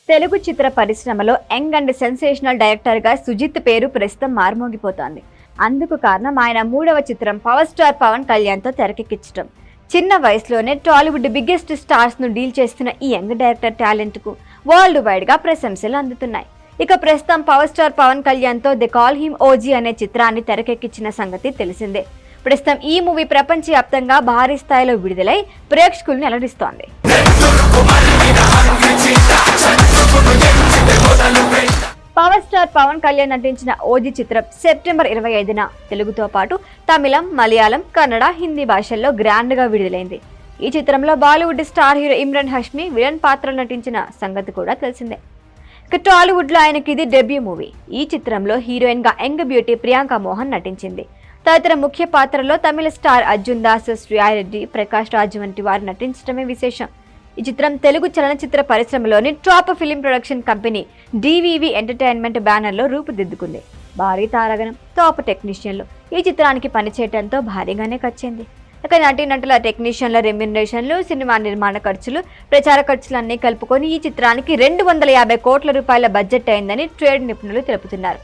తెలుగు చిత్ర పరిశ్రమలో young and sensational director గా సుజిత్ పేరు ప్రస్తుతం మారుమోగిపోతోంది. అందుకు కారణం ఆయన 3వ చిత్రం పవర్ స్టార్ పవన్ కళ్యాణ్ తో తెరకెక్కించడం. చిన్న వయసులోనే టాలీవుడ్ బిగ్గెస్ట్ స్టార్స్ ను డీల్ చేస్తున్న ఈ యంగ్ డైరెక్టర్ టాలెంట్ కు వరల్డ్ వైడ్ గా ప్రశంసలు అందుతున్నాయి. ఇక ప్రస్తుతం పవర్ స్టార్ పవన్ కళ్యాణ్ తో దే కాల్ హిమ్ ఓజీ అనే చిత్రాన్ని తెరకెక్కించిన సంగతి తెలిసిందే. ప్రస్తుతం ఈ మూవీ ప్రపంచవ్యాప్తంగా భారీ స్థాయిలో విడుదలై ప్రేక్షకులను అలరిస్తోంది. పవర్ స్టార్ పవన్ కళ్యాణ్ నటించిన ఓజీ చిత్రం సెప్టెంబర్ 25న తెలుగుతో పాటు తమిళం, మలయాళం, కన్నడ, హిందీ భాషల్లో గ్రాండ్ గా విడుదలైంది. ఈ చిత్రంలో Bollywood star hero Imran Hashmi villain పాత్రలో నటించిన సంగతి కూడా తెలిసిందే. ఇక టాలీవుడ్ లో ఆయనకి ఇది డెబ్యూ మూవీ. ఈ చిత్రంలో హీరోయిన్ గా యంగ్ బ్యూటీ ప్రియాంక మోహన్ నటించింది. తదితర ముఖ్య పాత్రలో తమిళ స్టార్ అర్జున్ దాస్, శ్రీయారెడ్డి, ప్రకాష్ రాజ్ వంటి వారు నటించడమే విశేషం. ఈ చిత్రం తెలుగు చలనచిత్ర పరిశ్రమలోని top film production company DVV entertainment బ్యానర్లో రూపుదిద్దుకుంది. భారీ తారాగణం, టాప్ టెక్నీషియన్లు ఈ చిత్రానికి పనిచేయడంతో భారీగానే ఖర్చయింది. ఇక నటీనటుల టెక్నీషియన్ల రెమ్యునరేషన్లు, సినిమా నిర్మాణ ఖర్చులు, ప్రచార ఖర్చులన్నీ కలుపుకొని ఈ చిత్రానికి 250 కోట్ల రూపాయల బడ్జెట్ అయిందని ట్రేడ్ నిపుణులు తెలుపుతున్నారు.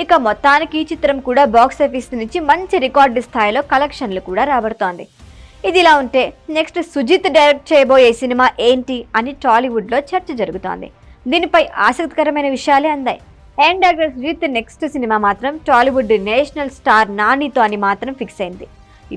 ఇక మొత్తానికి ఈ చిత్రం కూడా బాక్సాఫీస్ నుంచి మంచి రికార్డు స్థాయిలో కలెక్షన్లు కూడా రాబడుతోంది. ఇదిలా ఉంటే నెక్స్ట్ సుజిత్ డైరెక్ట్ చేయబోయే సినిమా ఏంటి అని టాలీవుడ్ లో చర్చ జరుగుతోంది. దీనిపై ఆసక్తికరమైన విషయాలే అందాయి. యంగ్ డైరెక్టర్ సుజిత్ నెక్స్ట్ సినిమా మాత్రం టాలీవుడ్ నేషనల్ స్టార్ నానితో అని మాత్రం ఫిక్స్ అయింది.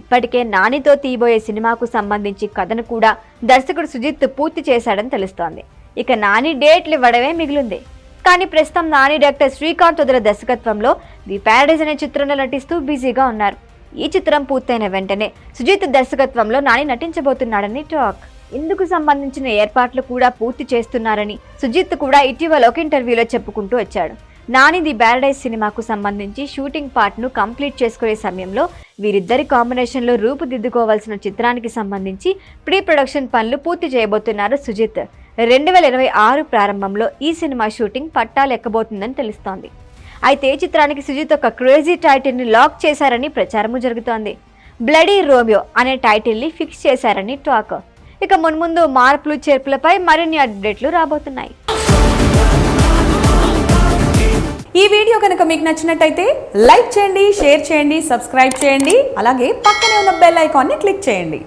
ఇప్పటికే నానితో తీయబోయే సినిమాకు సంబంధించి కథను కూడా దర్శకుడు సుజిత్ పూర్తి చేశాడని తెలుస్తోంది. ఇక నాని డేట్లు ఇవ్వడమే మిగిలింది. కానీ ప్రస్తుతం నాని డైరెక్టర్ శ్రీకాంత్ వదిల దర్శకత్వంలో ది ప్యారడైజ్ అనే చిత్రంలో నటిస్తూ బిజీగా ఉన్నారు. ఈ చిత్రం పూర్తయిన వెంటనే సుజిత్ దర్శకత్వంలో నాని నటించబోతున్నాడని టాక్. ఇందుకు సంబంధించిన ఏర్పాట్లు కూడా పూర్తి చేస్తున్నారని సుజిత్ కూడా ఇటీవల ఒక ఇంటర్వ్యూలో చెప్పుకుంటూ వచ్చాడు. నాని ది ప్యారడైజ్ సినిమాకు సంబంధించి షూటింగ్ పార్ట్ ను కంప్లీట్ చేసుకునే సమయంలో వీరిద్దరి కాంబినేషన్ లో రూపుదిద్దుకోవాల్సిన చిత్రానికి సంబంధించి ప్రీ ప్రొడక్షన్ పనులు పూర్తి చేయబోతున్నారు సుజిత్. 2026 ప్రారంభంలో ఈ సినిమా షూటింగ్ పట్టాలెక్కబోతుందని తెలుస్తోంది. అయితే ఈ చిత్రానికి సుజిత్ ఒక క్రేజీ టైటిల్ ని లాక్ చేశారని ప్రచారము జరుగుతోంది. బ్లడీ రోమియో అనే టైటిల్ ని ఫిక్స్ చేశారని టాక్. ఇక మున్ముందు మార్పులు చేర్పులపై మరిన్ని అప్డేట్లు రాబోతున్నాయి. ఈ వీడియో కనుక మీకు నచ్చినట్టయితే లైక్ చేయండి, షేర్ చేయండి, సబ్స్క్రైబ్ చేయండి. అలాగే పక్కనే ఉన్న బెల్ ఐకాన్ని క్లిక్ చేయండి.